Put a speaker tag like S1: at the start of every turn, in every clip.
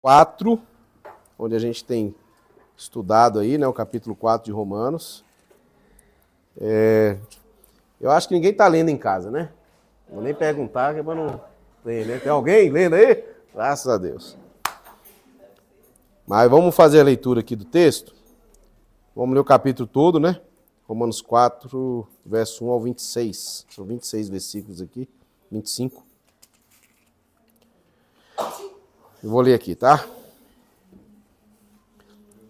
S1: 4, onde a gente tem estudado aí, né, o capítulo 4 de Romanos. Eu acho que ninguém está lendo em casa, né? Vou nem perguntar, que é para não ler, né? Tem alguém lendo aí? Graças a Deus. Mas vamos fazer a leitura aqui do texto. Vamos ler o capítulo todo, né? Romanos 4, verso 1 ao 26. São 26 versículos aqui, 25. Eu vou ler aqui, tá?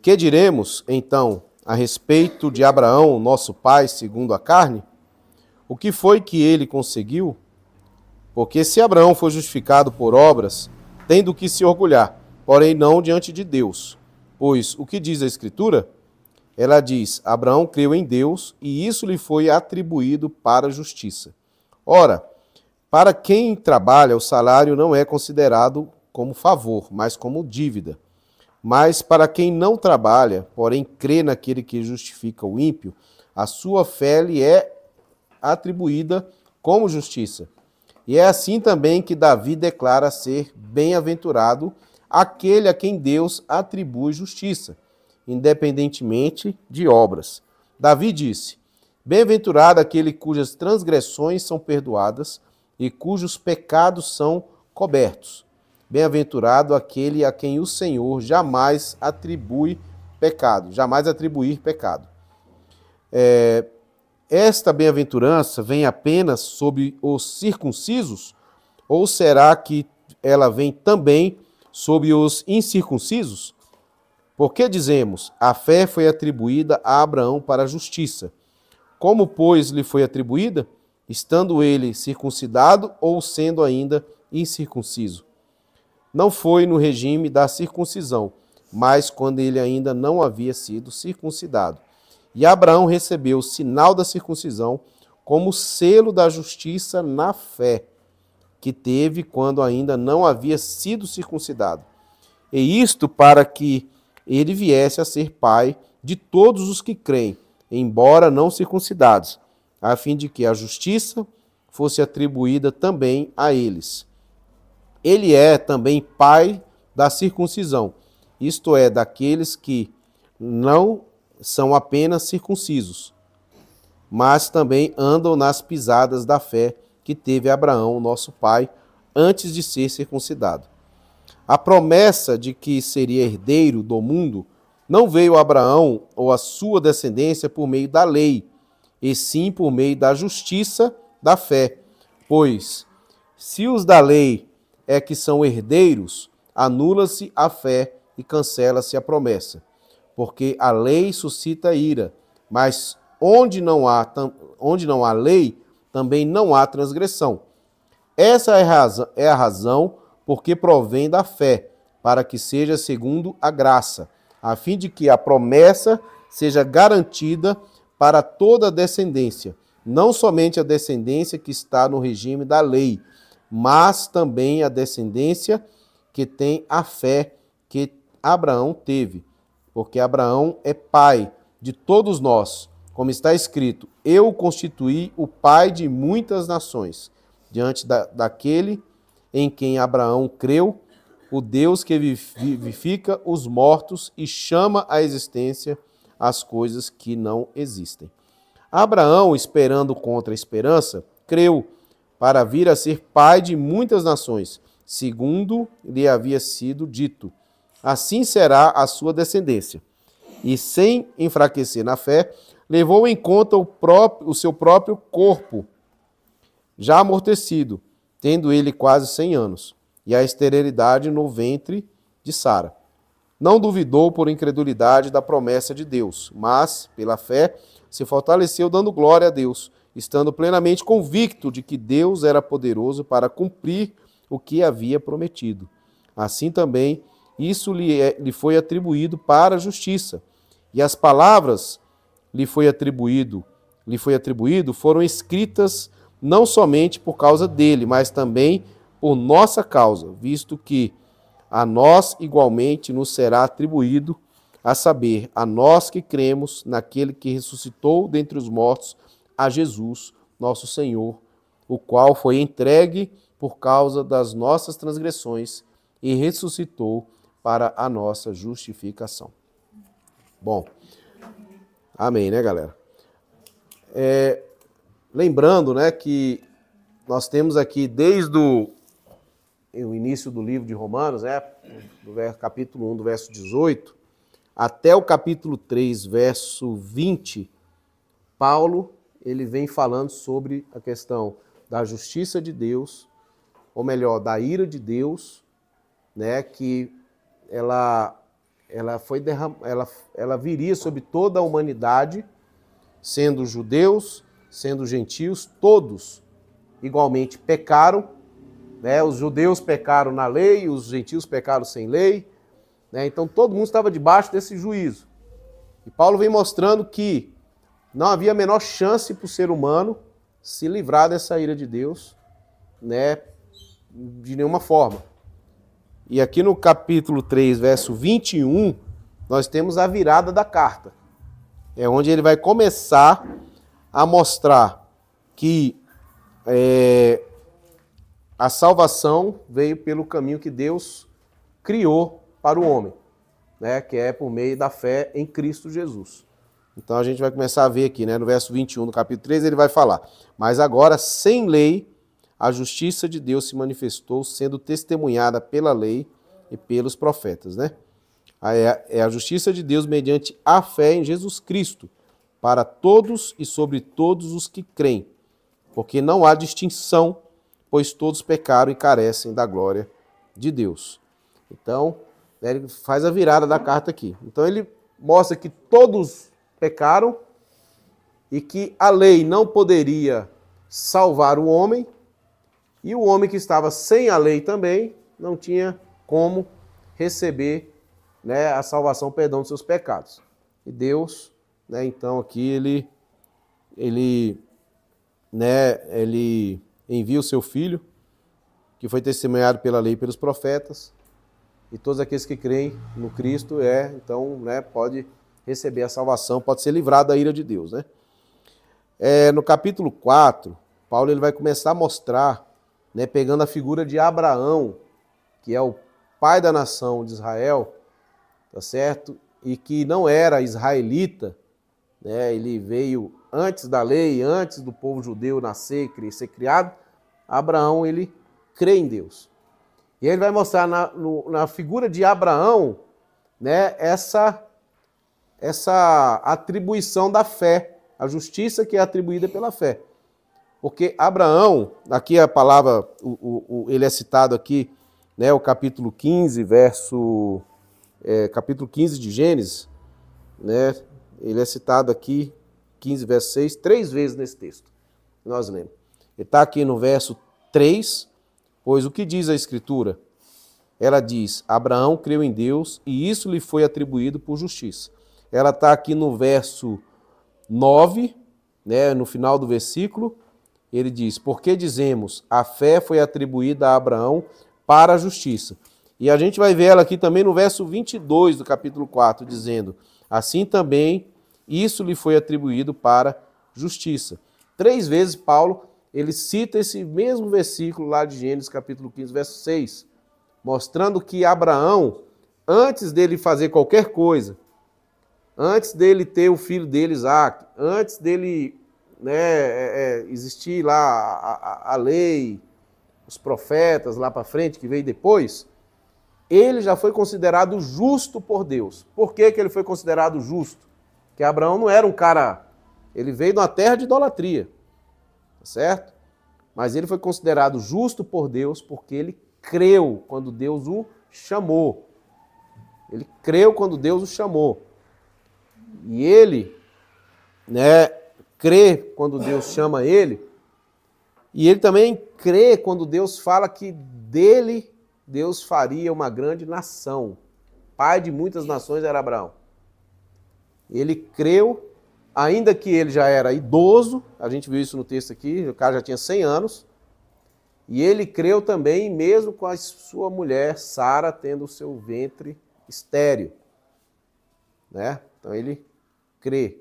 S1: Que diremos, então, a respeito de Abraão, nosso pai, segundo a carne? O que foi que ele conseguiu? Porque se Abraão foi justificado por obras, tem do que se orgulhar, porém não diante de Deus. Pois o que diz a Escritura? Ela diz, Abraão creu em Deus e isso lhe foi atribuído para a justiça. Ora, para quem trabalha, o salário não é considerado como favor, mas como dívida. Mas para quem não trabalha, porém crê naquele que justifica o ímpio, a sua fé lhe é atribuída como justiça. E é assim também que Davi declara ser bem-aventurado aquele a quem Deus atribui justiça, independentemente de obras. Davi disse, bem-aventurado aquele cujas transgressões são perdoadas e cujos pecados são cobertos. Bem-aventurado aquele a quem o Senhor jamais atribui pecado, jamais atribuir pecado. Esta bem-aventurança vem apenas sobre os circuncisos? Ou será que ela vem também sobre os incircuncisos? Porque dizemos, a fé foi atribuída a Abraão para a justiça. Como, pois, lhe foi atribuída? Estando ele circuncidado ou sendo ainda incircunciso? Não foi no regime da circuncisão, mas quando ele ainda não havia sido circuncidado. E Abraão recebeu o sinal da circuncisão como selo da justiça na fé, que teve quando ainda não havia sido circuncidado. E isto para que ele viesse a ser pai de todos os que creem, embora não circuncidados, a fim de que a justiça fosse atribuída também a eles. Ele é também pai da circuncisão, isto é, daqueles que não são apenas circuncisos, mas também andam nas pisadas da fé que teve Abraão, nosso pai, antes de ser circuncidado. A promessa de que seria herdeiro do mundo não veio a Abraão ou a sua descendência por meio da lei, e sim por meio da justiça da fé. Pois, se os da lei é que são herdeiros, anula-se a fé e cancela-se a promessa. Porque a lei suscita ira, mas onde não há lei, também não há transgressão. Essa é a razão porque provém da fé, para que seja segundo a graça, a fim de que a promessa seja garantida para toda a descendência, não somente a descendência que está no regime da lei, mas também a descendência que tem a fé que Abraão teve. Porque Abraão é pai de todos nós, como está escrito, eu o constituí o pai de muitas nações, diante daquele em quem Abraão creu, o Deus que vivifica os mortos e chama à existência as coisas que não existem. Abraão, esperando contra a esperança, creu para vir a ser pai de muitas nações, segundo lhe havia sido dito. Assim será a sua descendência. E sem enfraquecer na fé, levou em conta o seu próprio corpo, já amortecido, tendo ele quase 100 anos, e a esterilidade no ventre de Sara. Não duvidou por incredulidade da promessa de Deus, mas, pela fé, se fortaleceu dando glória a Deus, estando plenamente convicto de que Deus era poderoso para cumprir o que havia prometido. Assim também, isso lhe foi atribuído para a justiça. E as palavras lhe foi atribuído foram escritas não somente por causa dele, mas também por nossa causa, visto que a nós igualmente nos será atribuído, a saber, a nós que cremos naquele que ressuscitou dentre os mortos, a Jesus, nosso Senhor, o qual foi entregue por causa das nossas transgressões e ressuscitou para a nossa justificação. Bom, amém, né, galera? Lembrando, né, que nós temos aqui desde o início do livro de Romanos, do capítulo 1, do verso 18, até o capítulo 3, verso 20, Paulo, ele vem falando sobre a questão da justiça de Deus, ou melhor, da ira de Deus, né, que ela viria sobre toda a humanidade, sendo judeus, sendo gentios, todos igualmente pecaram, né? Os judeus pecaram na lei, os gentios pecaram sem lei, né? Então todo mundo estava debaixo desse juízo. E Paulo vem mostrando que não havia a menor chance para o ser humano se livrar dessa ira de Deus, né? De nenhuma forma. E aqui no capítulo 3, verso 21, nós temos a virada da carta. É onde ele vai começar a mostrar que a salvação veio pelo caminho que Deus criou para o homem, né? Que é por meio da fé em Cristo Jesus. Então a gente vai começar a ver aqui, né? No verso 21 do capítulo 3, ele vai falar: mas agora, sem lei, a justiça de Deus se manifestou, sendo testemunhada pela lei e pelos profetas, né? É a justiça de Deus mediante a fé em Jesus Cristo, para todos e sobre todos os que creem, porque não há distinção, pois todos pecaram e carecem da glória de Deus. Então, ele faz a virada da carta aqui. Então ele mostra que todos pecaram e que a lei não poderia salvar o homem, e o homem que estava sem a lei também não tinha como receber, né, a salvação, o perdão dos seus pecados. E Deus, né, então aqui ele envia o seu Filho, que foi testemunhado pela lei e pelos profetas, e todos aqueles que creem no Cristo então, né, pode receber a salvação, pode ser livrado da ira de Deus, né? No capítulo 4, Paulo ele vai começar a mostrar, né, pegando a figura de Abraão, que é o pai da nação de Israel, tá certo? E que não era israelita, né? Ele veio antes da lei, antes do povo judeu nascer e ser criado. Abraão, ele crê em Deus. E ele vai mostrar na figura de Abraão, né, essa atribuição da fé, a justiça que é atribuída pela fé. Porque Abraão, aqui a palavra, ele é citado aqui, né, o capítulo 15, capítulo 15 de Gênesis, né, ele é citado aqui, 15, verso 6, 3 vezes nesse texto, nós lemos. Ele está aqui no verso 3, pois o que diz a Escritura? Ela diz: Abraão creu em Deus e isso lhe foi atribuído por justiça. Ela está aqui no verso 9, né, no final do versículo, ele diz: porque dizemos, a fé foi atribuída a Abraão para a justiça. E a gente vai ver ela aqui também no verso 22 do capítulo 4, dizendo: assim também isso lhe foi atribuído para justiça. 3 vezes Paulo, ele cita esse mesmo versículo lá de Gênesis capítulo 15, verso 6, mostrando que Abraão, antes dele fazer qualquer coisa, antes dele ter o filho dele, Isaac, antes dele, né, existir lá a lei, os profetas lá para frente, que veio depois, ele já foi considerado justo por Deus. Por que ele foi considerado justo? Porque Abraão não era um cara, ele veio de uma terra de idolatria, tá certo? Mas ele foi considerado justo por Deus porque ele creu quando Deus o chamou. Ele creu quando Deus o chamou. E ele, né, crê quando Deus chama ele, e ele também crê quando Deus fala que dele Deus faria uma grande nação. Pai de muitas nações era Abraão. Ele creu, ainda que ele já era idoso, a gente viu isso no texto aqui, o cara já tinha 100 anos, e ele creu também, mesmo com a sua mulher, Sara, tendo o seu ventre estéril, né? Então ele crê,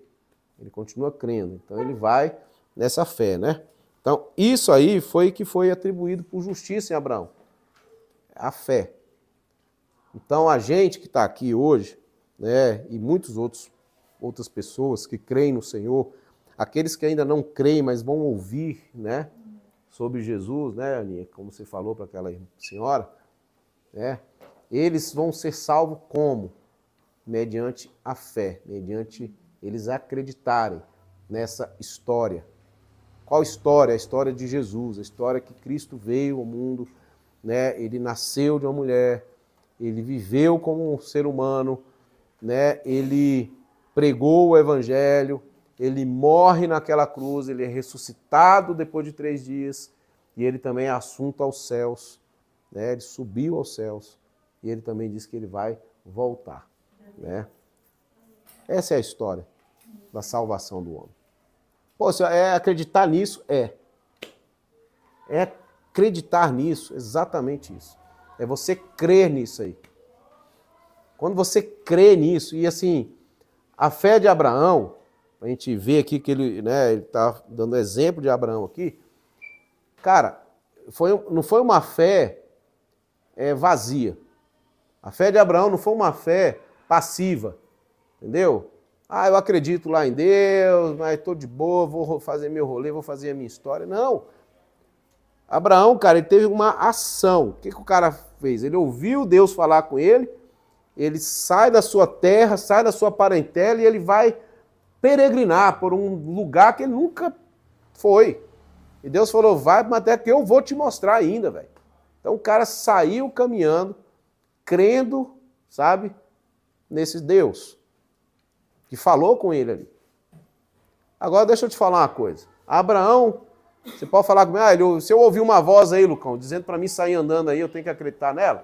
S1: ele continua crendo, então ele vai nessa fé, né? Então isso aí foi que foi atribuído por justiça em Abraão, a fé. Então, a gente que está aqui hoje, né, e outras pessoas que creem no Senhor, aqueles que ainda não creem, mas vão ouvir, né, sobre Jesus, né, Aninha, como você falou para aquela senhora, né, eles vão ser salvos como? Mediante a fé, mediante eles acreditarem nessa história. Qual história? A história de Jesus, a história que Cristo veio ao mundo, né? Ele nasceu de uma mulher, ele viveu como um ser humano, né? Ele pregou o evangelho, ele morre naquela cruz, ele é ressuscitado depois de 3 dias, e ele também é assunto aos céus, né? Ele subiu aos céus, e ele também disse que ele vai voltar, né? Essa é a história da salvação do homem. Pô, é acreditar nisso? É. É acreditar nisso, exatamente isso. É você crer nisso aí. Quando você crê nisso, e assim, a fé de Abraão, a gente vê aqui que ele está dando exemplo de Abraão aqui, cara, não foi uma fé vazia. A fé de Abraão não foi uma fé passiva, entendeu? Ah, eu acredito lá em Deus, mas estou de boa, vou fazer meu rolê, vou fazer a minha história. Não. Abraão, cara, ele teve uma ação. O que o cara fez? Ele ouviu Deus falar com ele sai da sua terra, sai da sua parentela e ele vai peregrinar por um lugar que ele nunca foi. E Deus falou, vai, mas até que eu vou te mostrar ainda, velho. Então o cara saiu caminhando, crendo, sabe, nesse Deus que falou com ele ali. Agora deixa eu te falar uma coisa. Abraão, você pode falar comigo, se eu ouvir uma voz aí, Lucão, dizendo para mim sair andando aí, eu tenho que acreditar nela?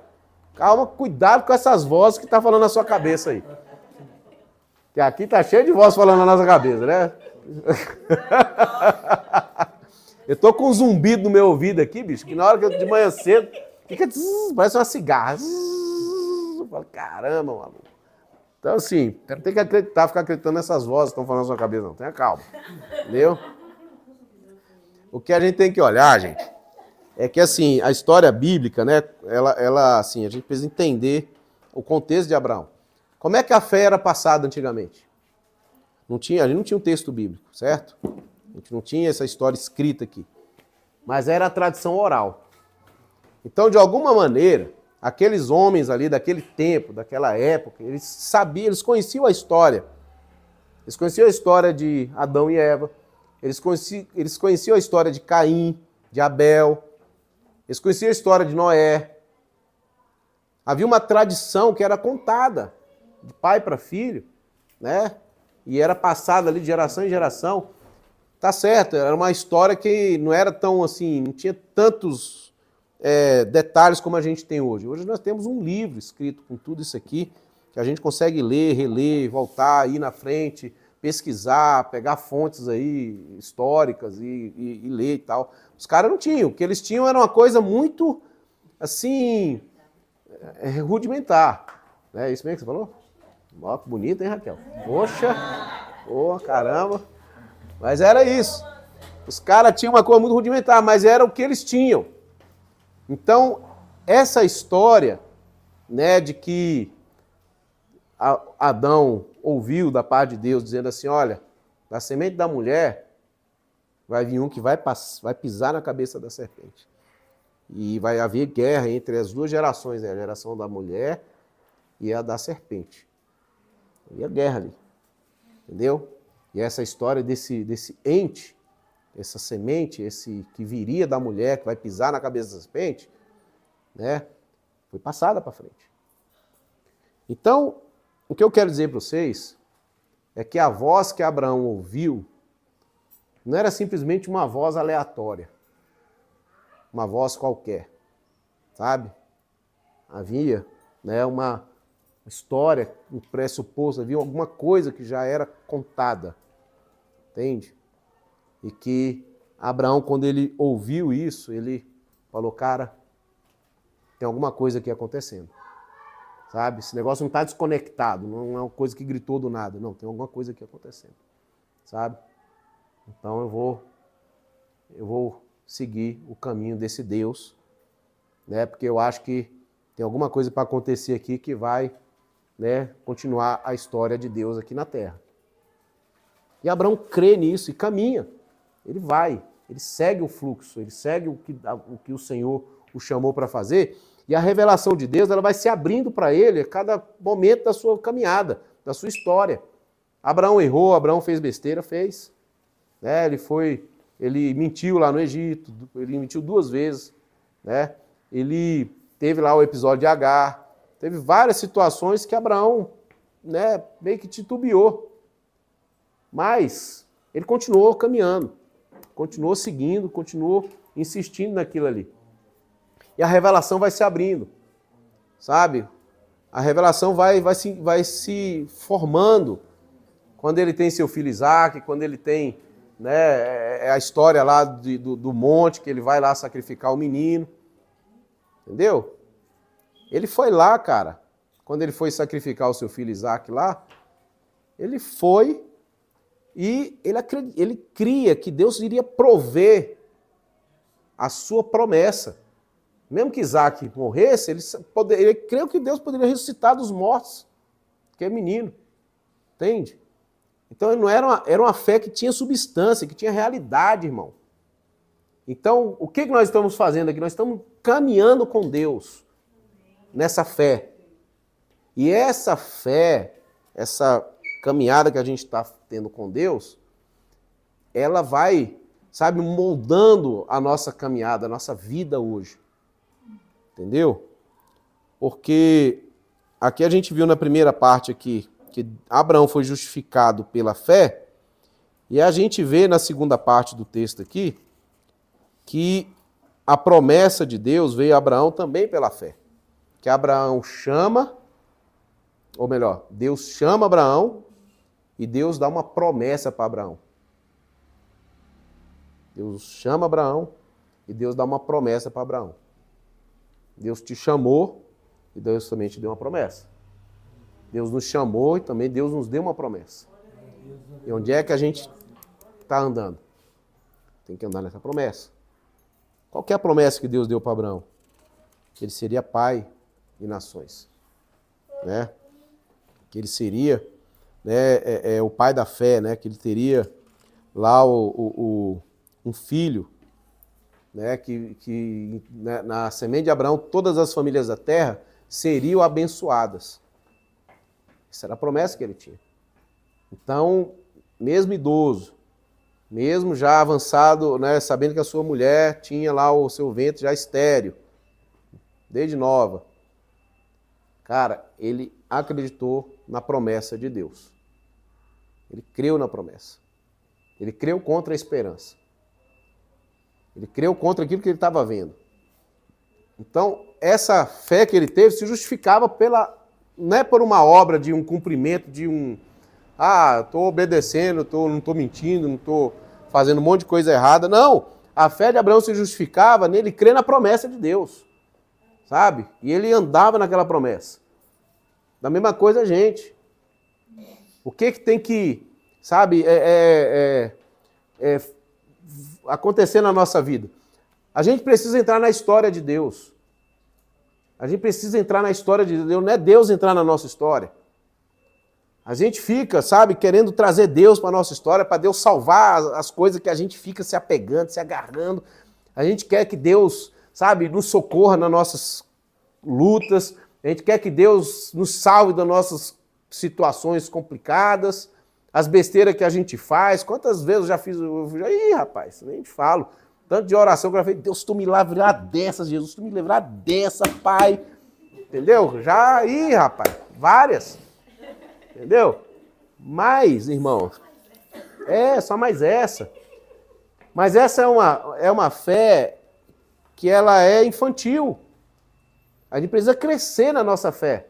S1: Calma, cuidado com essas vozes que tá falando na sua cabeça aí. Que aqui tá cheio de voz falando na nossa cabeça, né? Eu tô com um zumbido no meu ouvido aqui, bicho, que na hora que eu de manhã cedo, fica parece uma cigarra. Eu falo, caramba, maluco. Então, assim, não tem que acreditar, ficar acreditando nessas vozes que estão falando na sua cabeça, não. Tenha calma. Entendeu? O que a gente tem que olhar, gente, é que, assim, a história bíblica, né, ela assim, a gente precisa entender o contexto de Abraão. Como é que a fé era passada antigamente? A gente não tinha um texto bíblico, certo? A gente não tinha essa história escrita aqui. Mas era a tradição oral. Então, de alguma maneira, aqueles homens ali daquele tempo, daquela época, eles sabiam, eles conheciam a história. Eles conheciam a história de Adão e Eva. Eles conheciam a história de Caim, de Abel. Eles conheciam a história de Noé. Havia uma tradição que era contada de pai para filho, né? E era passada ali de geração em geração. Tá certo, era uma história que não era tão assim, não tinha tantos detalhes como a gente tem hoje. Hoje nós temos um livro escrito com tudo isso aqui, que a gente consegue ler, reler, voltar, ir na frente, pesquisar, pegar fontes aí históricas e ler e tal. Os caras não tinham. O que eles tinham era uma coisa muito, assim, rudimentar. É isso mesmo que você falou? Ó, que bonito, hein, Raquel? Poxa, caramba. Mas era isso. Os caras tinham uma coisa muito rudimentar, mas era o que eles tinham. Então, essa história, né, de que Adão ouviu da parte de Deus dizendo assim, olha, da semente da mulher vai vir um que vai pisar na cabeça da serpente. E vai haver guerra entre as duas gerações, né, a geração da mulher e a da serpente. E a guerra ali. Entendeu? E essa história desse ente, essa semente, esse que viria da mulher, que vai pisar na cabeça da serpente, né, foi passada para frente. Então, o que eu quero dizer para vocês é que a voz que Abraão ouviu não era simplesmente uma voz aleatória, uma voz qualquer, sabe? Havia, né, uma história, um pressuposto, havia alguma coisa que já era contada, entende? E que Abraão, quando ele ouviu isso, ele falou, cara, tem alguma coisa aqui acontecendo. Sabe? Esse negócio não está desconectado, não é uma coisa que gritou do nada. Não, tem alguma coisa aqui acontecendo. Sabe? Então eu vou seguir o caminho desse Deus, né? Porque eu acho que Tem alguma coisa para acontecer aqui que vai, né, continuar a história de Deus aqui na terra. E Abraão crê nisso e caminha. Ele vai, ele segue o fluxo, ele segue o que o Senhor o chamou para fazer. E a revelação de Deus, ela vai se abrindo para ele a cada momento da sua caminhada, da sua história. Abraão errou, Abraão fez besteira, fez. Né? Ele mentiu lá no Egito, ele mentiu 2 vezes. Né? Ele teve lá o episódio de Agar. Teve várias situações que Abraão, né, meio que titubeou. Mas ele continuou caminhando, continuou seguindo, continuou insistindo naquilo ali. E a revelação vai se abrindo, sabe? A revelação vai se formando. Quando ele tem seu filho Isaac, quando ele tem, né, a história lá do monte, que ele vai lá sacrificar o menino. Entendeu? Ele foi lá, cara. Quando ele foi sacrificar o seu filho Isaac lá, ele foi e ele cria que Deus iria prover a sua promessa. Mesmo que Isaac morresse, ele creu que Deus poderia ressuscitar dos mortos, que é menino. Entende? Então era uma fé que tinha substância, que tinha realidade, irmão. Então, o que nós estamos fazendo aqui? Nós estamos caminhando com Deus nessa fé. E essa fé, essa caminhada que a gente está tendo com Deus, ela vai, sabe, moldando a nossa caminhada, a nossa vida hoje. Entendeu? Porque aqui a gente viu na primeira parte aqui que Abraão foi justificado pela fé, e a gente vê na segunda parte do texto aqui que a promessa de Deus veio a Abraão também pela fé. Que Abraão chama, ou melhor, Deus chama Abraão e Deus dá uma promessa para Abraão. Deus chama Abraão e Deus dá uma promessa para Abraão. Deus te chamou e Deus também te deu uma promessa. Deus nos chamou e também Deus nos deu uma promessa. E onde é que a gente está andando? Tem que andar nessa promessa. Qual que é a promessa que Deus deu para Abraão? Que ele seria pai de nações. Né? Que ele seria, né, o pai da fé, né? Que ele teria lá um filho, né, que na semente de Abraão todas as famílias da terra seriam abençoadas. Essa era a promessa que ele tinha. Então, mesmo idoso, mesmo já avançado, né, sabendo que a sua mulher tinha lá o seu ventre já estéril, desde nova, cara, ele acreditou na promessa de Deus. Ele creu na promessa. Ele creu contra a esperança. Ele creu contra aquilo que ele estava vendo. Então, essa fé que ele teve se justificava não é por uma obra de um cumprimento, de estou obedecendo, não estou mentindo, não estou fazendo um monte de coisa errada. Não, a fé de Abraão se justificava nele crer na promessa de Deus, sabe? E ele andava naquela promessa. Da mesma coisa a gente. O que tem que, sabe, acontecer na nossa vida? A gente precisa entrar na história de Deus. A gente precisa entrar na história de Deus, não é Deus entrar na nossa história. A gente fica, sabe, querendo trazer Deus para a nossa história, para Deus salvar as coisas que a gente fica se apegando, se agarrando. A gente quer que Deus, sabe, nos socorra nas nossas lutas. A gente quer que Deus nos salve das nossas situações complicadas, as besteiras que a gente faz. Quantas vezes eu já fiz? Ih, rapaz, nem te falo. Tanto de oração que eu já falei, Deus, tu me livrar dessas, Jesus, tu me livrar dessa, Pai. Entendeu? Já, ih, rapaz, várias. Entendeu? Mas, irmão, só mais essa. Mas essa é uma fé que ela é infantil. A gente precisa crescer na nossa fé.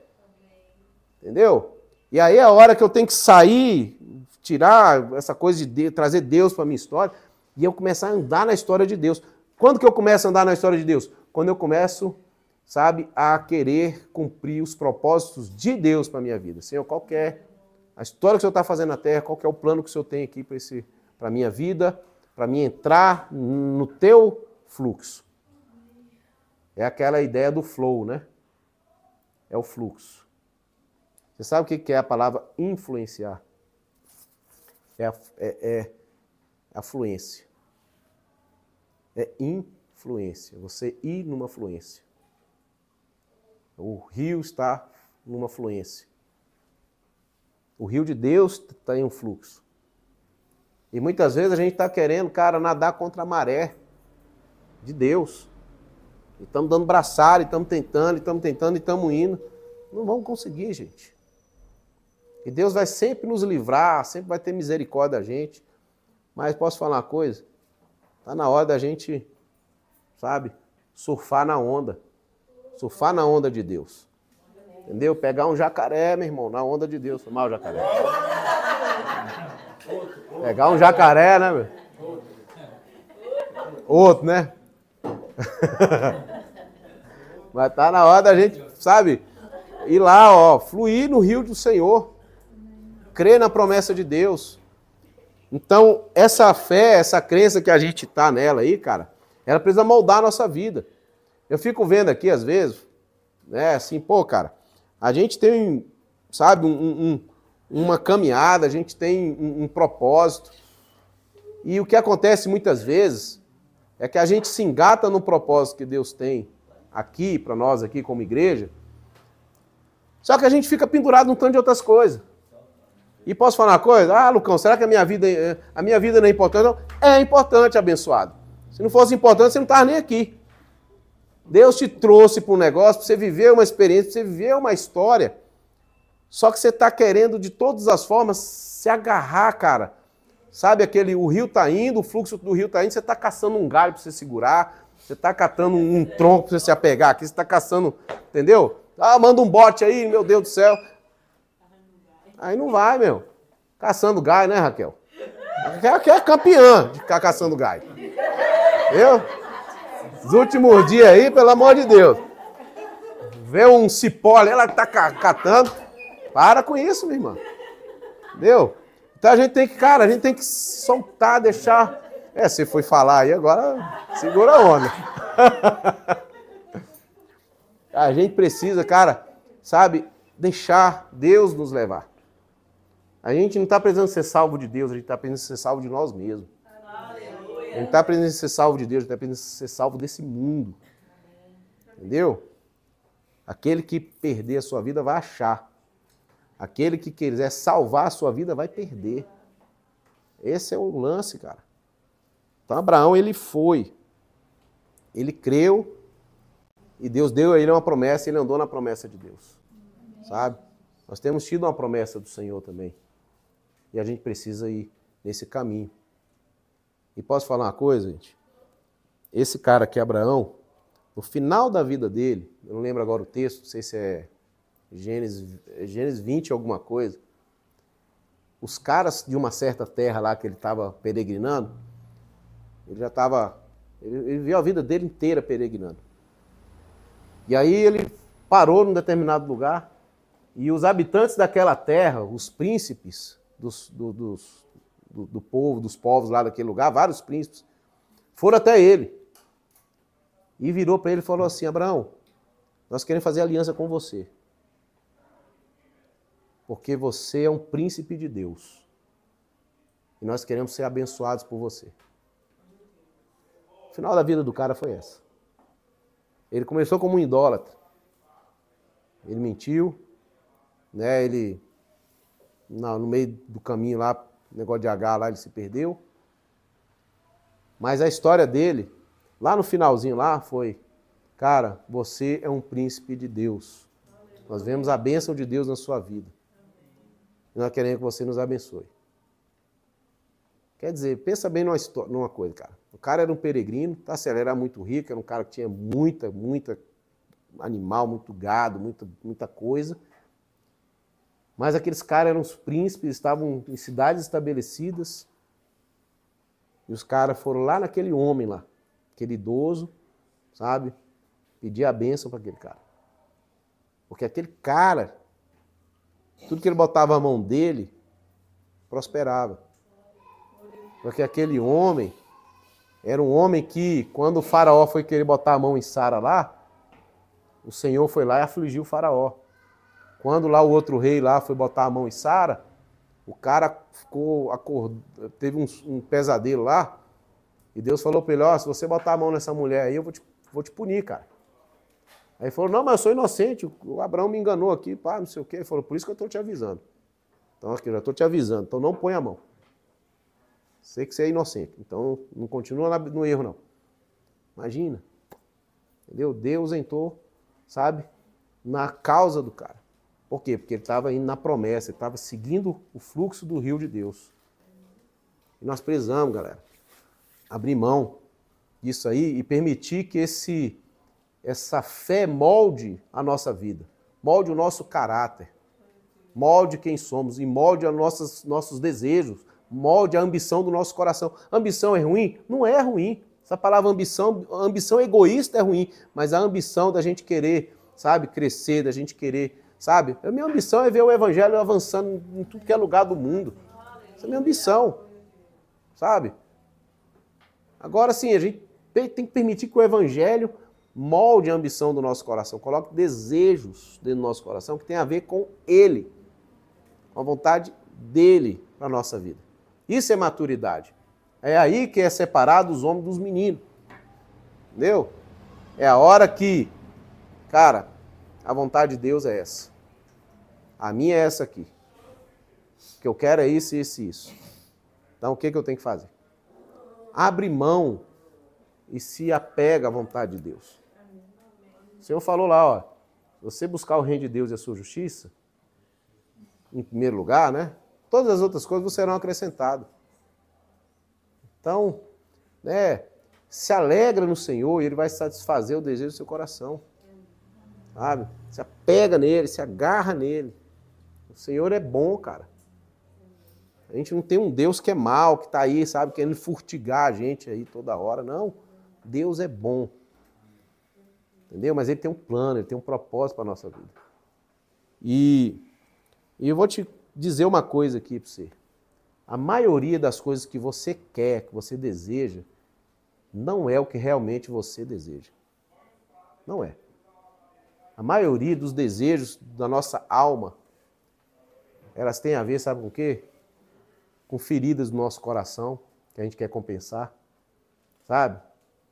S1: Entendeu? E aí é a hora que eu tenho que sair, tirar essa coisa de trazer Deus para a minha história, e eu começar a andar na história de Deus. Quando que eu começo a andar na história de Deus? Quando eu começo, sabe, a querer cumprir os propósitos de Deus para a minha vida. Senhor, qual que é a história que o Senhor está fazendo na terra? Qual que é o plano que o Senhor tem aqui para a minha vida? Para mim entrar no teu fluxo. É aquela ideia do flow, né? é o fluxo. Você sabe o que é a palavra influenciar? É a fluência. É influência. Você ir numa fluência. O rio está numa fluência. O rio de Deus está em um fluxo. E muitas vezes a gente está querendo, cara, nadar contra a maré de Deus. E estamos dando braçada, e estamos tentando, e estamos indo. Não vamos conseguir, gente. E Deus vai sempre nos livrar, sempre vai ter misericórdia da gente. Mas posso falar uma coisa? Está na hora da gente, sabe, surfar na onda. Surfar na onda de Deus. Entendeu? Pegar um jacaré, meu irmão, na onda de Deus. Tomar o jacaré. Pegar um jacaré, né, meu? Outro, né? Mas tá na hora da gente, sabe, ir lá, ó, fluir no rio do Senhor. Crer na promessa de Deus. Então, essa fé, essa crença que a gente tá nela aí, cara, ela precisa moldar a nossa vida. Eu fico vendo aqui, às vezes, né, assim, pô, cara, a gente tem, sabe, uma caminhada, a gente tem um propósito. E o que acontece muitas vezes é que a gente se engata no propósito que Deus tem aqui, para nós aqui como igreja, só que a gente fica pendurado num tanto de outras coisas. E posso falar uma coisa? Ah, Lucão, será que a minha vida não é importante? Não, é importante, abençoado. Se não fosse importante, você não estava nem aqui. Deus te trouxe para um negócio, para você viver uma experiência, para você viver uma história. Só que você está querendo, de todas as formas, se agarrar, cara. Sabe, o rio está indo, o fluxo do rio está indo, você está caçando um galho para você segurar, você está catando um tronco para você se apegar aqui, você está caçando, entendeu? Ah, manda um bote aí, meu Deus do céu. Aí não vai, meu. Caçando gai, né, Raquel? Raquel que é campeã de ficar caçando gai. Viu? Os últimos dias aí, pelo amor de Deus. Vê um cipó ali, ela tá catando. Para com isso, minha irmã. Entendeu? Então a gente tem que, cara, a gente tem que soltar, deixar... você foi falar aí, agora segura a onda. A gente precisa, cara, sabe, deixar Deus nos levar. A gente não está precisando ser salvo de Deus, a gente está precisando ser salvo de nós mesmos. A gente não está precisando ser salvo de Deus, a gente está precisando ser salvo desse mundo. Entendeu? Aquele que perder a sua vida vai achar. Aquele que quiser salvar a sua vida vai perder. Esse é o lance, cara. Então Abraão, ele foi. Ele creu e Deus deu a ele uma promessa e ele andou na promessa de Deus. Sabe? Nós temos tido uma promessa do Senhor também. E a gente precisa ir nesse caminho. E posso falar uma coisa, gente? Esse cara aqui, Abraão, no final da vida dele, eu não lembro agora o texto, não sei se é Gênesis 20 alguma coisa, os caras de uma certa terra lá que ele estava peregrinando, ele viu a vida dele inteira peregrinando. E aí ele parou num determinado lugar e os habitantes daquela terra, os príncipes do povo, dos povos lá daquele lugar, vários príncipes, foram até ele. E virou para ele e falou assim: Abraão, nós queremos fazer aliança com você. Porque você é um príncipe de Deus. E nós queremos ser abençoados por você. O final da vida do cara foi essa. Ele começou como um idólatra. Ele mentiu, né? No meio do caminho lá, negócio de H lá, ele se perdeu. Mas a história dele, lá no finalzinho lá, foi: cara, você é um príncipe de Deus. Nós vemos a bênção de Deus na sua vida. E nós queremos que você nos abençoe. Quer dizer, pensa bem numa coisa, cara. O cara era um peregrino, tá? Ele era muito rico, era um cara que tinha muita animal, muito gado, muita coisa. Mas aqueles caras eram os príncipes, estavam em cidades estabelecidas. E os caras foram lá naquele homem lá, aquele idoso, sabe? Pedir a bênção para aquele cara. Porque aquele cara, tudo que ele botava a mão dele, prosperava. Porque aquele homem era um homem que, quando o faraó foi querer botar a mão em Sara lá, o Senhor foi lá e afligiu o faraó. Quando lá o outro rei lá foi botar a mão em Sara, o cara teve um pesadelo lá, e Deus falou para ele, ó, se você botar a mão nessa mulher aí, eu vou te punir, cara. Aí ele falou, não, mas eu sou inocente, o Abraão me enganou aqui, pá, não sei o quê. Ele falou, por isso que eu estou te avisando. Então, aqui, eu já estou te avisando, então não põe a mão. Sei que você é inocente, então não continua no erro, não. Imagina. Entendeu? Deus entrou, sabe, na causa do cara. Por quê? Porque ele estava indo na promessa, ele estava seguindo o fluxo do rio de Deus. E nós precisamos, galera, abrir mão disso aí e permitir que essa fé molde a nossa vida, molde o nosso caráter, molde quem somos e molde os nossos desejos, molde a ambição do nosso coração. Ambição é ruim? Não é ruim. Essa palavra ambição egoísta é ruim, mas a ambição da gente querer, sabe, crescer, da gente querer, sabe? A minha ambição é ver o evangelho avançando em tudo que é lugar do mundo. Essa é a minha ambição, sabe? Agora sim, a gente tem que permitir que o evangelho molde a ambição do nosso coração, coloque desejos dentro do nosso coração que tem a ver com Ele, com a vontade dEle para a nossa vida. Isso é maturidade. É aí que é separado os homens dos meninos. Entendeu? É a hora que, cara, a vontade de Deus é essa. A minha é essa aqui. O que eu quero é isso, isso e isso. Então o que eu tenho que fazer? Abre mão e se apega à vontade de Deus. O Senhor falou lá, ó, você buscar o reino de Deus e a sua justiça, em primeiro lugar, né? Todas as outras coisas serão acrescentadas. Então, né, se alegra no Senhor e Ele vai satisfazer o desejo do seu coração. Sabe? Se apega nele, se agarra nele. O Senhor é bom, cara. A gente não tem um Deus que é mau, que está aí, sabe, querendo furtigar a gente aí toda hora. Não, Deus é bom. Entendeu? Mas Ele tem um plano, Ele tem um propósito para a nossa vida. E eu vou te dizer uma coisa aqui para você. A maioria das coisas que você quer, que você deseja, não é o que realmente você deseja. Não é. A maioria dos desejos da nossa alma, elas têm a ver, sabe com o quê? Com feridas do nosso coração, que a gente quer compensar, sabe?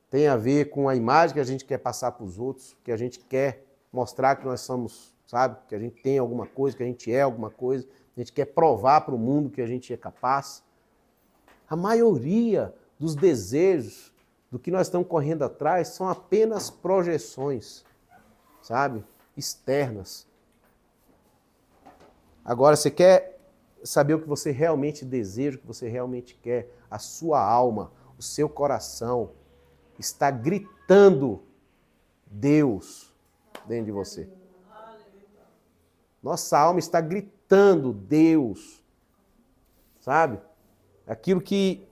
S1: Tem a ver com a imagem que a gente quer passar para os outros, que a gente quer mostrar que nós somos, sabe? Que a gente tem alguma coisa, que a gente é alguma coisa, a gente quer provar para o mundo que a gente é capaz. A maioria dos desejos do que nós estamos correndo atrás são apenas projeções, sabe? Externas. Agora, você quer saber o que você realmente deseja, o que você realmente quer? A sua alma, o seu coração está gritando Deus dentro de você. Nossa alma está gritando Deus, sabe? Aquilo que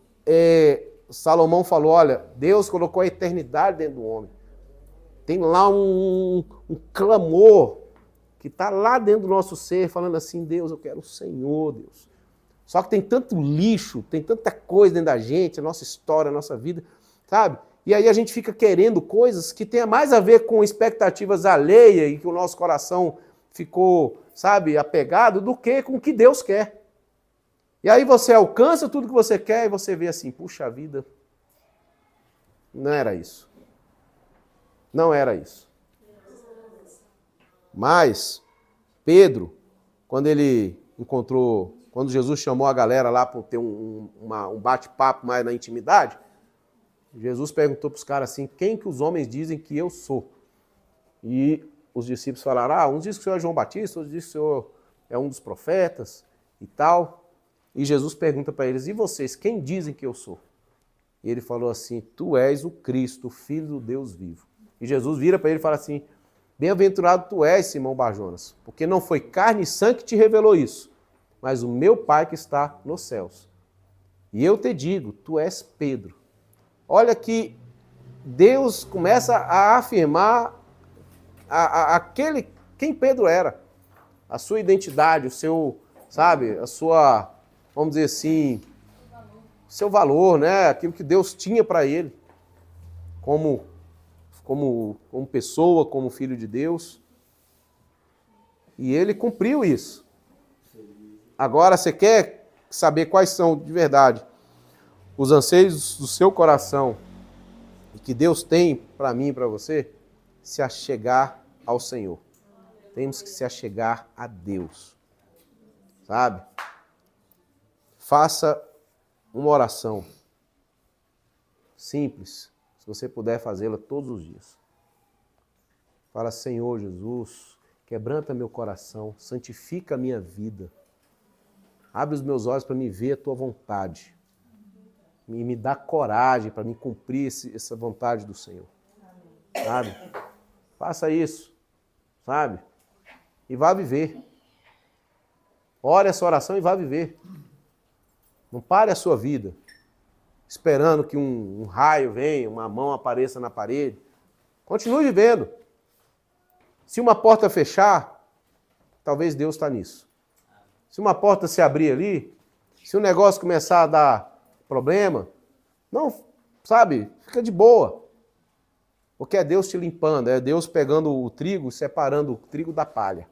S1: Salomão falou, olha, Deus colocou a eternidade dentro do homem. Tem lá um clamor que está lá dentro do nosso ser, falando assim, Deus, eu quero o Senhor, Deus. Só que tem tanto lixo, tem tanta coisa dentro da gente, a nossa história, a nossa vida, sabe? E aí a gente fica querendo coisas que tenham mais a ver com expectativas alheias e que o nosso coração ficou, sabe, apegado, do que com o que Deus quer. E aí você alcança tudo que você quer e você vê assim, puxa vida, não era isso. Não era isso. Mas Pedro, quando Jesus chamou a galera lá para ter um bate-papo mais na intimidade, Jesus perguntou para os caras assim, quem que os homens dizem que eu sou? E os discípulos falaram, uns dizem que o senhor é João Batista, outros dizem que o senhor é um dos profetas e tal. E Jesus pergunta para eles, e vocês, quem dizem que eu sou? E ele falou assim, tu és o Cristo, o Filho do Deus vivo. E Jesus vira para ele e fala assim, bem-aventurado tu és, Simão Barjonas, porque não foi carne e sangue que te revelou isso, mas o meu Pai que está nos céus. E eu te digo, tu és Pedro. Olha que Deus começa a afirmar quem Pedro era, a sua identidade, o seu, sabe, a sua, vamos dizer assim, o seu valor, né, aquilo que Deus tinha para ele, como pessoa, como filho de Deus. E ele cumpriu isso. Agora, você quer saber quais são, de verdade, os anseios do seu coração e que Deus tem para mim e para você? Se achegar ao Senhor. Temos que se achegar a Deus. Sabe? Faça uma oração simples, se você puder fazê-la todos os dias. Fala: Senhor Jesus, quebranta meu coração, santifica a minha vida. Abre os meus olhos para me ver a tua vontade. E me dá coragem para me cumprir essa vontade do Senhor. Sabe? Faça isso. Sabe? E vá viver. Ore essa oração e vá viver. Não pare a sua vida esperando que um raio venha, uma mão apareça na parede. Continue vivendo. Se uma porta fechar, talvez Deus está nisso. Se uma porta se abrir ali, se o negócio começar a dar problema, não, sabe, fica de boa. Porque é Deus te limpando, é Deus pegando o trigo e separando o trigo da palha.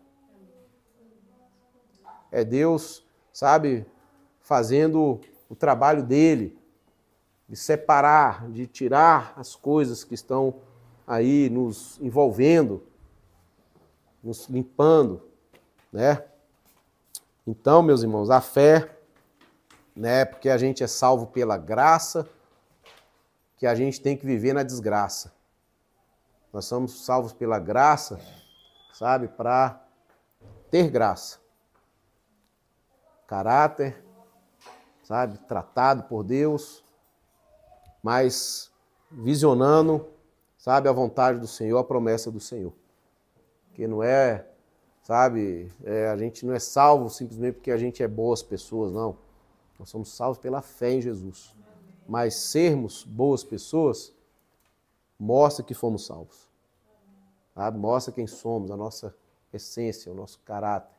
S1: É Deus, sabe, fazendo o trabalho dele, de separar, de tirar as coisas que estão aí nos envolvendo, nos limpando, né? Então, meus irmãos, a fé, né, porque a gente é salvo pela graça, que a gente tem que viver na desgraça. Nós somos salvos pela graça, sabe, para ter graça. Caráter, sabe, tratado por Deus, mas visionando, sabe, a vontade do Senhor, a promessa do Senhor. Que não é, sabe, a gente não é salvo simplesmente porque a gente é boas pessoas, não. Nós somos salvos pela fé em Jesus. Mas sermos boas pessoas mostra que fomos salvos. Sabe? Mostra quem somos, a nossa essência, o nosso caráter.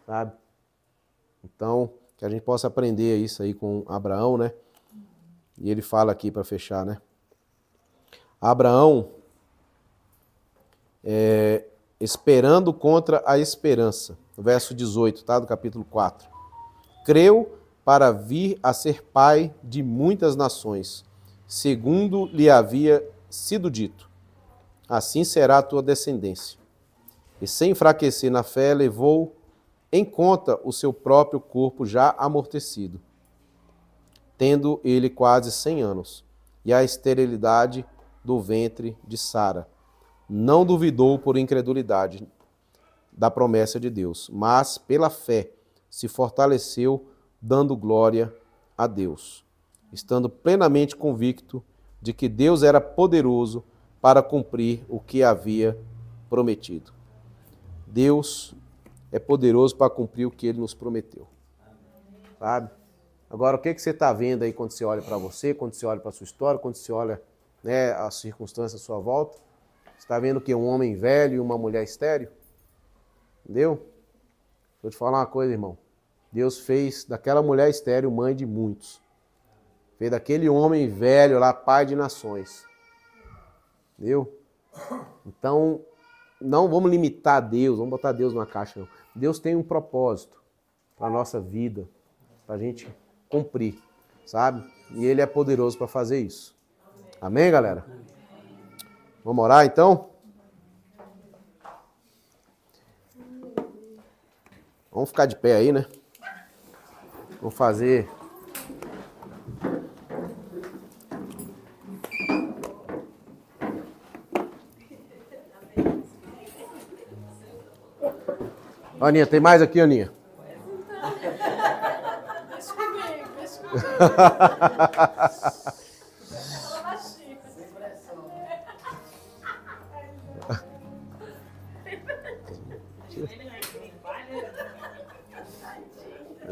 S1: Sabe? Então, que a gente possa aprender isso aí com Abraão, né? E ele fala aqui para fechar, né? Abraão, esperando contra a esperança, no verso 18, tá? Do capítulo 4. Creu para vir a ser pai de muitas nações, segundo lhe havia sido dito. Assim será a tua descendência. E sem enfraquecer na fé, levou em conta o seu próprio corpo já amortecido, tendo ele quase 100 anos, e a esterilidade do ventre de Sara. Não duvidou por incredulidade da promessa de Deus, mas pela fé se fortaleceu, dando glória a Deus, estando plenamente convicto de que Deus era poderoso para cumprir o que havia prometido. Deus é poderoso para cumprir o que Ele nos prometeu. Sabe? Agora, o que você está vendo aí quando você olha para você, quando você olha para a sua história, quando você olha, né, as circunstâncias à sua volta? Você está vendo que um homem velho e uma mulher estéril? Entendeu? Deixa eu te falar uma coisa, irmão. Deus fez daquela mulher estéril mãe de muitos. Fez daquele homem velho lá pai de nações. Entendeu? Então, não vamos limitar Deus, vamos botar Deus numa caixa, não. Deus tem um propósito para a nossa vida, para a gente cumprir, sabe? E Ele é poderoso para fazer isso. Amém, galera? Vamos orar, então? Vamos ficar de pé aí, né? Vamos fazer... Aninha, tem mais aqui, Aninha?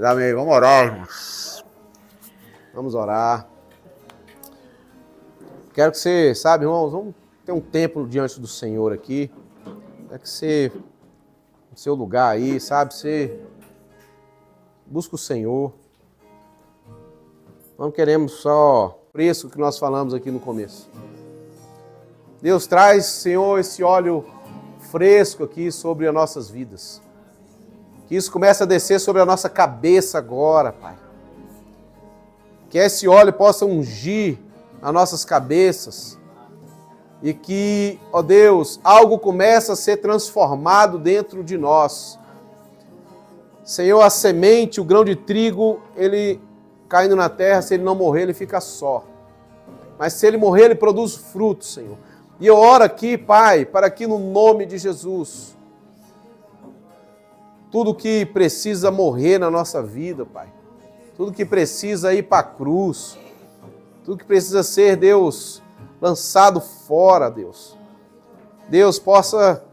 S1: Amém. Vamos orar, irmãos. Vamos orar. Quero que você, sabe, irmãos, vamos ter um tempo diante do Senhor aqui. Quero que você, no seu lugar aí, sabe, você busca o Senhor. Não queremos só o preço que nós falamos aqui no começo. Deus, traz, Senhor, esse óleo fresco aqui sobre as nossas vidas. Que isso comece a descer sobre a nossa cabeça agora, Pai. Que esse óleo possa ungir as nossas cabeças. E que, ó Deus, algo comece a ser transformado dentro de nós. Senhor, a semente, o grão de trigo, ele caindo na terra, se ele não morrer, ele fica só. Mas se ele morrer, ele produz frutos, Senhor. E eu oro aqui, Pai, para que no nome de Jesus, tudo que precisa morrer na nossa vida, Pai, tudo que precisa ir para a cruz, tudo que precisa ser, Deus, lançado fora, Deus. Deus, possa,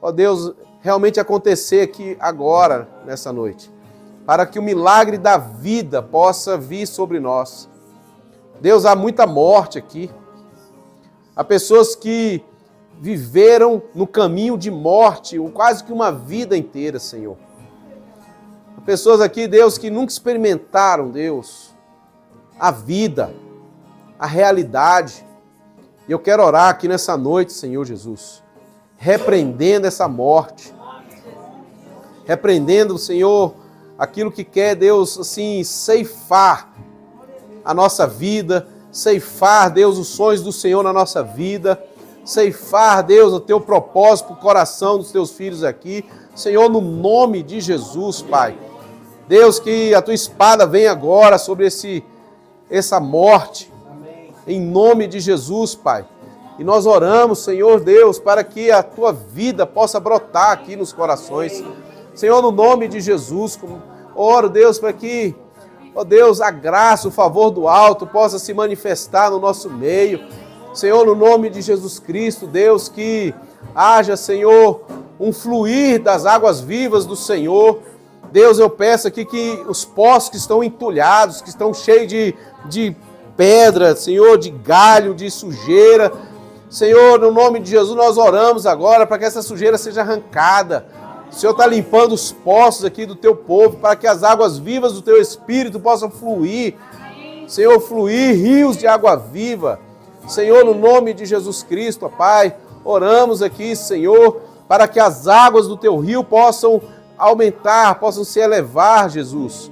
S1: ó Deus, realmente acontecer aqui agora, nessa noite, para que o milagre da vida possa vir sobre nós. Deus, há muita morte aqui. Há pessoas que viveram no caminho de morte quase que uma vida inteira, Senhor. Há pessoas aqui, Deus, que nunca experimentaram, Deus, a vida, a realidade. E eu quero orar aqui nessa noite, Senhor Jesus, repreendendo essa morte, repreendendo, Senhor, aquilo que quer, Deus, assim, ceifar a nossa vida, ceifar, Deus, os sonhos do Senhor na nossa vida, ceifar, Deus, o teu propósito, o coração dos teus filhos aqui, Senhor, no nome de Jesus, Pai. Deus, que a tua espada venha agora sobre essa morte, em nome de Jesus, Pai. E nós oramos, Senhor Deus, para que a tua vida possa brotar aqui nos corações. Senhor, no nome de Jesus, oro, Deus, para que, ó Deus, a graça, o favor do alto possa se manifestar no nosso meio. Senhor, no nome de Jesus Cristo, Deus, que haja, Senhor, um fluir das águas vivas do Senhor. Deus, eu peço aqui que os poços que estão entulhados, que estão cheios de pedra, Senhor, de galho, de sujeira, Senhor, no nome de Jesus, nós oramos agora para que essa sujeira seja arrancada. O Senhor está limpando os poços aqui do teu povo, para que as águas vivas do teu Espírito possam fluir. Senhor, fluir rios de água viva. Senhor, no nome de Jesus Cristo, ó Pai, oramos aqui, Senhor, para que as águas do teu rio possam aumentar, possam se elevar, Jesus.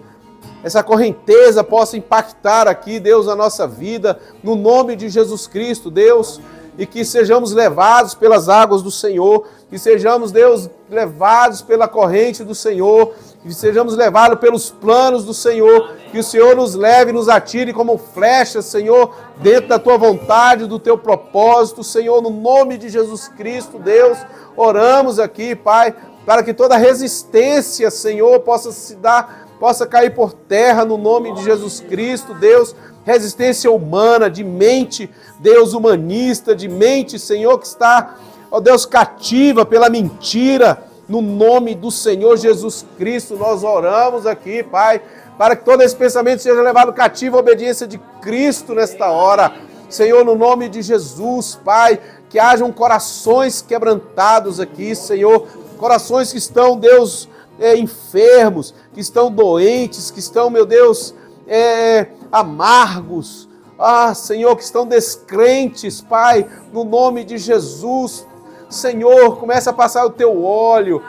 S1: Essa correnteza possa impactar aqui, Deus, a nossa vida, no nome de Jesus Cristo, Deus, e que sejamos levados pelas águas do Senhor, que sejamos, Deus, levados pela corrente do Senhor, que sejamos levados pelos planos do Senhor, que o Senhor nos leve e nos atire como flechas, Senhor, dentro da tua vontade, do teu propósito, Senhor, no nome de Jesus Cristo, Deus, oramos aqui, Pai, para que toda resistência, Senhor, possa cair por terra no nome de Jesus Cristo, Deus, resistência humana, de mente, Deus, humanista, de mente, Senhor, que está, ó Deus, cativa pela mentira, no nome do Senhor Jesus Cristo, nós oramos aqui, Pai, para que todo esse pensamento seja levado cativo à obediência de Cristo nesta hora, Senhor, no nome de Jesus, Pai, que hajam corações quebrantados aqui, Senhor, corações que estão, Deus, enfermos, que estão doentes, que estão, meu Deus, amargos, Senhor, que estão descrentes, Pai, no nome de Jesus, Senhor, começa a passar o teu óleo,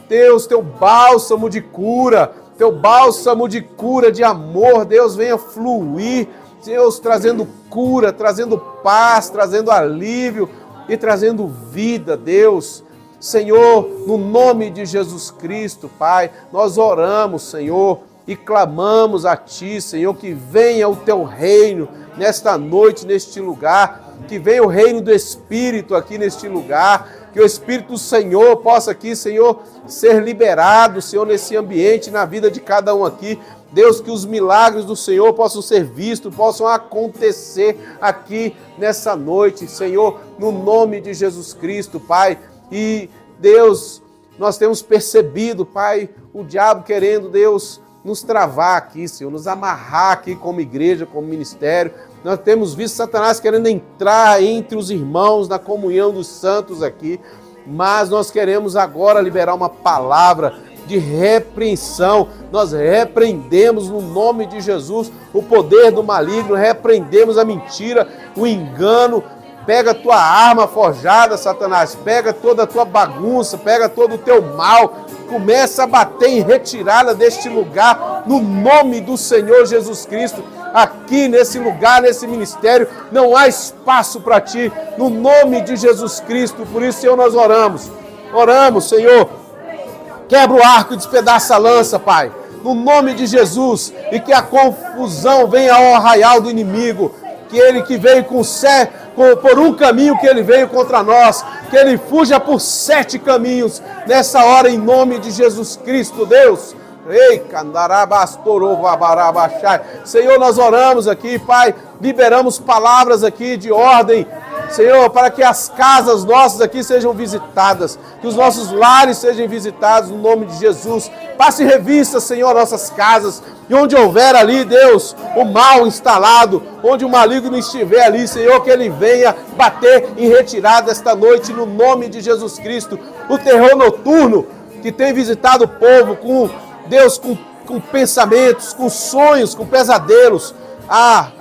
S1: Deus, teu bálsamo de cura, teu bálsamo de cura, de amor, Deus, venha fluir, Deus, trazendo cura, trazendo paz, trazendo alívio e trazendo vida, Deus. Senhor, no nome de Jesus Cristo, Pai, nós oramos, Senhor, e clamamos a Ti, Senhor, que venha o Teu reino nesta noite, neste lugar, que venha o reino do Espírito aqui neste lugar, que o Espírito do Senhor possa aqui, Senhor, ser liberado, Senhor, nesse ambiente, na vida de cada um aqui. Deus, que os milagres do Senhor possam ser vistos, possam acontecer aqui nessa noite, Senhor, no nome de Jesus Cristo, Pai. E, Deus, nós temos percebido, Pai, o diabo querendo, Deus, nos travar aqui, Senhor, nos amarrar aqui como igreja, como ministério. Nós temos visto Satanás querendo entrar entre os irmãos na comunhão dos santos aqui, mas nós queremos agora liberar uma palavra de repreensão. Nós repreendemos no nome de Jesus o poder do maligno, repreendemos a mentira, o engano. Pega a tua arma forjada, Satanás, pega toda a tua bagunça, pega todo o teu mal, começa a bater em retirada deste lugar, no nome do Senhor Jesus Cristo. Aqui nesse lugar, nesse ministério, não há espaço para ti, no nome de Jesus Cristo. Por isso, Senhor, nós oramos. Oramos, Senhor, quebra o arco e despedaça a lança, Pai, no nome de Jesus, e que a confusão venha ao arraial do inimigo, que ele que veio por um caminho que ele veio contra nós, que ele fuja por 7 caminhos, nessa hora, em nome de Jesus Cristo, Deus. Senhor, nós oramos aqui, Pai, liberamos palavras aqui de ordem, Senhor, para que as casas nossas aqui sejam visitadas, que os nossos lares sejam visitados no nome de Jesus. Passe revista, Senhor, nossas casas, e onde houver ali, Deus, o mal instalado, onde o maligno estiver ali, Senhor, que ele venha bater em retirada esta noite no nome de Jesus Cristo. O terror noturno que tem visitado o povo com Deus, com pensamentos, com sonhos, com pesadelos.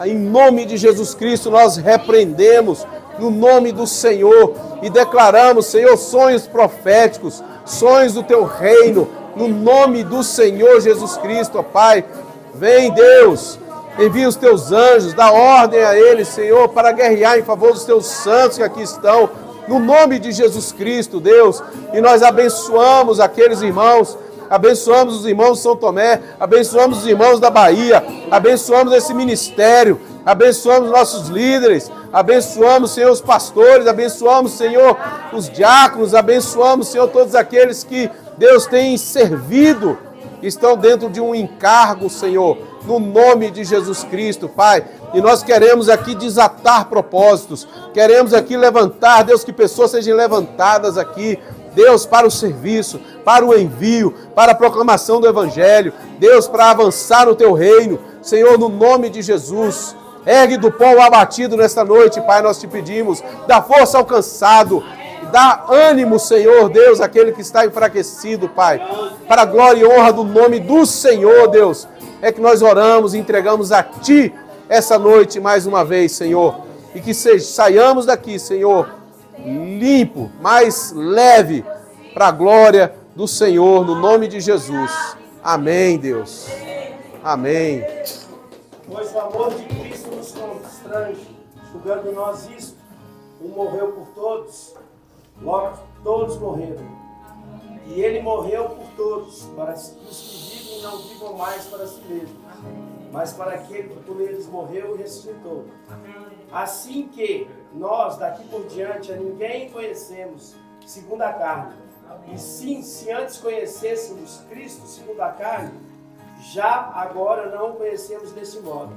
S1: Em nome de Jesus Cristo nós repreendemos no nome do Senhor e declaramos, Senhor, sonhos proféticos, sonhos do teu reino, no nome do Senhor Jesus Cristo, ó Pai. Vem, Deus, envia os teus anjos, dá ordem a eles, Senhor, para guerrear em favor dos teus santos que aqui estão, no nome de Jesus Cristo, Deus. E nós abençoamos aqueles irmãos, abençoamos os irmãos de São Tomé, abençoamos os irmãos da Bahia, abençoamos esse ministério, abençoamos nossos líderes, abençoamos, Senhor, os pastores, abençoamos, Senhor, os diáconos, abençoamos, Senhor, todos aqueles que Deus tem servido, estão dentro de um encargo, Senhor, no nome de Jesus Cristo, Pai. E nós queremos aqui desatar propósitos, queremos aqui levantar, Deus, que pessoas sejam levantadas aqui, Deus, para o serviço, para o envio, para a proclamação do Evangelho, Deus, para avançar no Teu reino, Senhor, no nome de Jesus. Ergue do pó o abatido nesta noite, Pai, nós te pedimos, dá força ao cansado, dá ânimo, Senhor, Deus, àquele que está enfraquecido, Pai, para a glória e honra do nome do Senhor, Deus, é que nós oramos e entregamos a Ti essa noite mais uma vez, Senhor, e que saiamos daqui, Senhor, limpo, mais leve, para a glória do Senhor, no nome de Jesus. Amém, Deus. Amém.
S2: Pois o amor de Cristo nos constrange, julgando nós isto, um morreu por todos, logo todos morreram. E ele morreu por todos, para que os que vivem não vivam mais para si mesmos, mas para aquele que por eles morreu e ressuscitou. Assim que nós, daqui por diante, a ninguém conhecemos segundo a carne. E sim, se antes conhecêssemos Cristo segundo a carne, já agora não o conhecemos desse modo.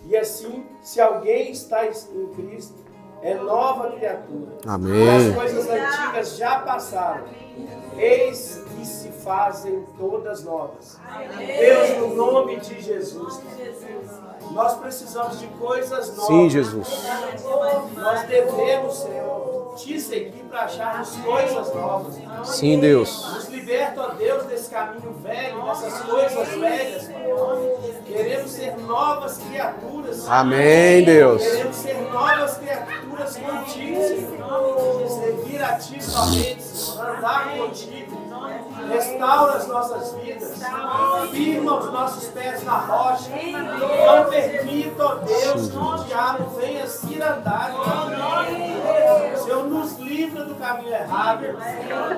S2: E assim, se alguém está em Cristo, é nova criatura.
S1: Amém.
S2: As coisas antigas já passaram, eis que se fazem todas novas. Deus, no nome de Jesus, nós precisamos de coisas novas.
S1: Sim, Jesus.
S2: Nós devemos, Senhor, te seguir para acharmos coisas novas.
S1: Sim, Deus.
S2: Nos liberta, ó Deus, desse caminho velho, dessas coisas velhas. Queremos ser novas criaturas.
S1: Amém, Deus.
S2: Queremos ser novas criaturas contigo, Senhor. Servir a Ti somente, Senhor. Andar contigo. Restaura as nossas vidas. Firma os nossos pés na rocha. Não permita, ó Deus, que o diabo venha se andar. Senhor, nos livra do caminho errado.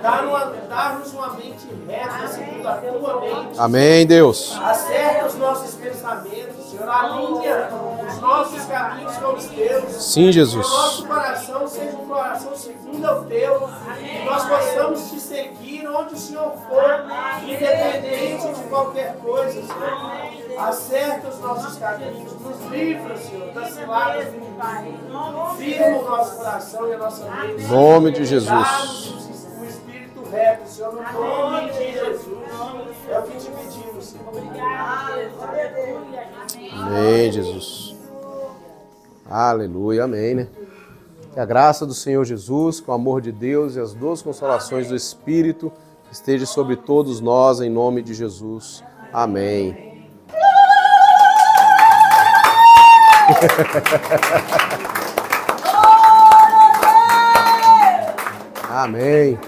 S2: Dá-nos uma mente reta, segundo a Tua mente.
S1: Amém, Deus.
S2: Acerta os nossos pensamentos, Senhor. Alinha os nossos caminhos com os Teus.
S1: Sim, Jesus.
S2: Que o nosso coração seja um coração segundo ao Teu. Que nós possamos Te seguir onde o Senhor for, independente de qualquer coisa, Senhor. Acerta os nossos caminhos, nos livra, Senhor, das ciladas do inimigo. Firma o nosso coração e a nossa mente.
S1: Em nome de Jesus.
S2: Dá-nos o espírito reto, Senhor, no nome de Jesus. É o que te pedimos, Senhor.
S1: Amém, Jesus. Aleluia, amém, né? Que a graça do Senhor Jesus, com o amor de Deus e as doces consolações do Espírito esteja sobre todos nós, em nome de Jesus. Amém. Amém.